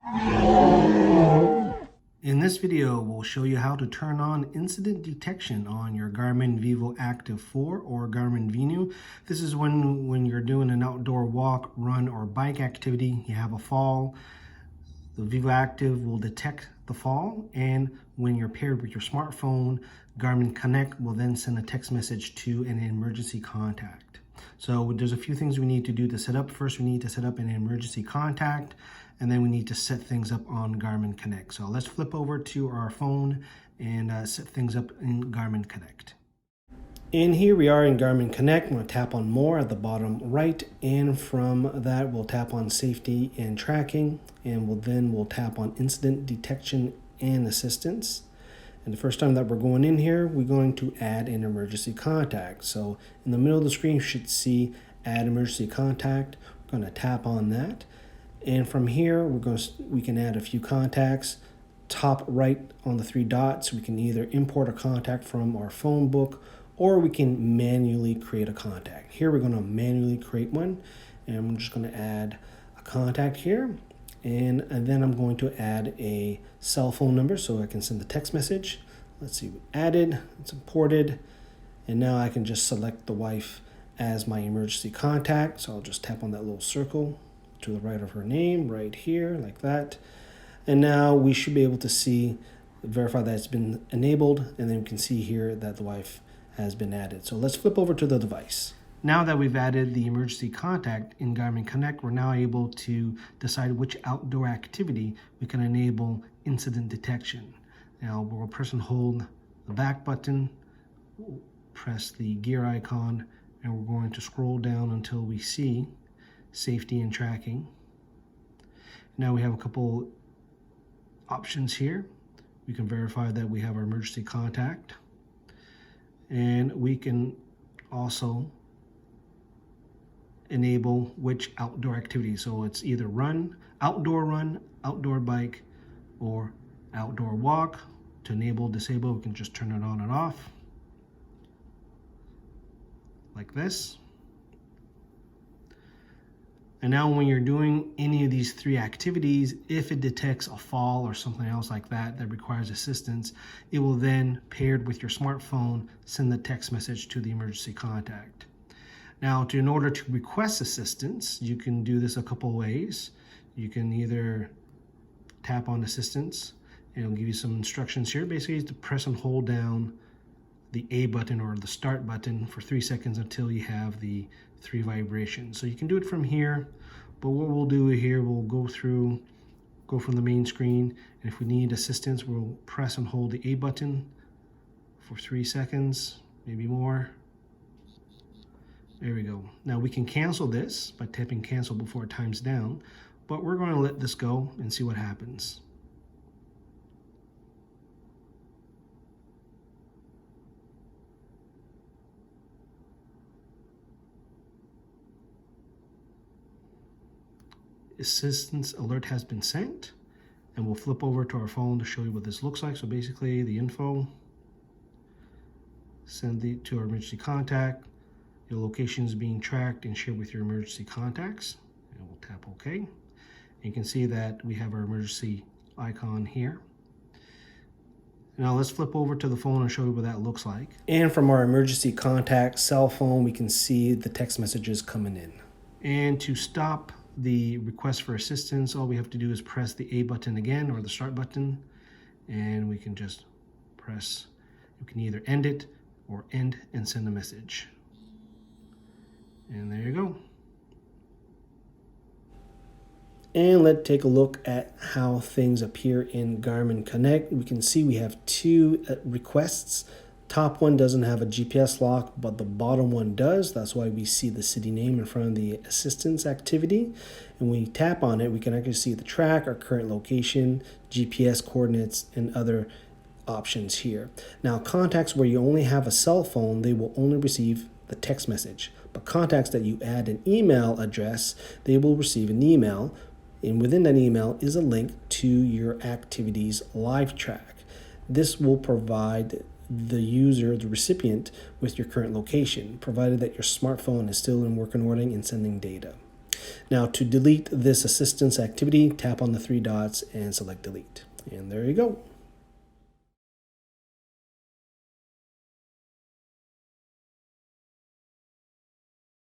In this video, we'll show you how to turn on incident detection on your Garmin Vivoactive 4 or Garmin Venu. This is when you're doing an outdoor walk, run, or bike activity, you have a fall. The Vivoactive will detect the fall, and when you're paired with your smartphone, Garmin Connect will then send a text message to an emergency contact. So there's a few things we need to do to set up. First, we need to set up an emergency contact, and then we need to set things up on Garmin Connect. So let's flip over to our phone and set things up in Garmin Connect. And here we are in Garmin Connect. I'm going to tap on More at the bottom right, and from that we'll tap on Safety and Tracking, and we'll tap on Incident Detection and Assistance. And the first time that we're going in here, we're going to add an emergency contact. So in the middle of the screen, you should see Add Emergency Contact. We're going to tap on that. And from here, we can add a few contacts. Top right on the three dots, we can either import a contact from our phone book, or we can manually create a contact. Here we're going to manually create one, and I'm just going to add a contact here. And then I'm going to add a cell phone number so I can send the text message. Let's see, we added, it's imported, and now I can just select the wife as my emergency contact. So I'll just tap on that little circle to the right of her name right here, like that. And now we should be able to see, verify that it's been enabled, and then we can see here that the wife has been added. So let's flip over to the device. Now that we've added the emergency contact in Garmin Connect, we're now able to decide which outdoor activity we can enable incident detection. Now we'll press and hold the back button, press the gear icon, and we're going to scroll down until we see Safety and Tracking. Now we have a couple options here. We can verify that we have our emergency contact, and we can also enable which outdoor activity. So it's either run, outdoor bike, or outdoor walk. To enable, disable, we can just turn it on and off like this. And now when you're doing any of these three activities, if it detects a fall or something else like that that requires assistance, it will then, paired with your smartphone, send the text message to the emergency contact. Now, in order to request assistance, you can do this a couple ways. You can either tap on assistance, and it'll give you some instructions here. Basically, is to press and hold down the A button or the start button for 3 seconds until you have the 3 vibrations. So you can do it from here, but what we'll do here, we'll go from the main screen, and if we need assistance, we'll press and hold the A button for 3 seconds, maybe more. There we go. Now we can cancel this by tapping cancel before it times down, but we're going to let this go and see what happens. Assistance alert has been sent, and we'll flip over to our phone to show you what this looks like. So basically the info, send it to our emergency contact, your location is being tracked and shared with your emergency contacts, and we'll tap OK. And you can see that we have our emergency icon here. Now let's flip over to the phone and show you what that looks like. And from our emergency contact cell phone, we can see the text messages coming in. And to stop the request for assistance, all we have to do is press the A button again, or the start button, and we can just press. You can either end it or end and send a message. And there you go. And let's take a look at how things appear in Garmin Connect. We can see we have 2 requests. Top one doesn't have a GPS lock, but the bottom one does. That's why we see the city name in front of the assistance activity. And when we tap on it, we can actually see the track, our current location, GPS coordinates, and other options here. Now, contacts where you only have a cell phone, they will only receive the text message. But contacts that you add an email address, they will receive an email. And within that email is a link to your activity's live track. This will provide the user, the recipient, with your current location, provided that your smartphone is still in working order and sending data. Now to delete this assistance activity, tap on the three dots and select delete. And there you go.